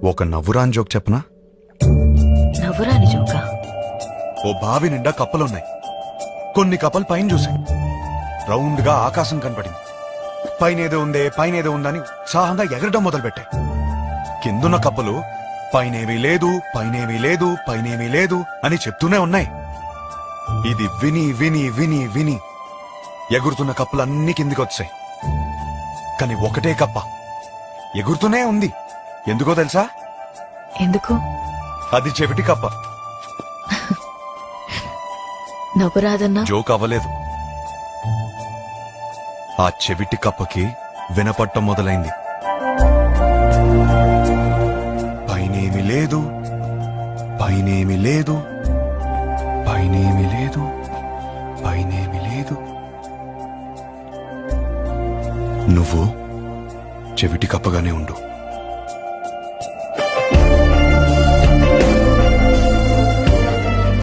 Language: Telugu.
ఒక నవ్వురాని జోక్ చెప్పనా? నవ్వురాని జోకా? ఓ బావి నిండా కప్పలున్నాయి. కొన్ని కప్పలు పైన చూశాయి. రౌండ్ గా ఆకాశం కనపడింది. పైనేదో ఉందని ఉత్సాహంగా ఎగరడం మొదలుపెట్టాయి. కిందున్న కప్పలు పైనేమీ లేదు, పైనేమీ లేదు, పైనేమీ లేదు అని చెప్తూనే ఉన్నాయి. ఇది విని విని విని విని ఎగురుతున్న కప్పలన్నీ కిందికొచ్చాయి. కాని ఒకటే కప్ప ఎగురుతూనే ఉంది. ఎందుకో తెలుసా? ఎందుకు? అది చెవిటి కప్ప. నవ్వురాదన్నా? జోక్ అవ్వలేదు. ఆ చెవిటి కప్పకి వినపట్టం మొదలైంది. పైనేమి లేదు, పైనేమి లేదు, పైనేమి లేదు, పైనేమి లేదు. నువ్వు చెవిటి కప్పగానే ఉండు.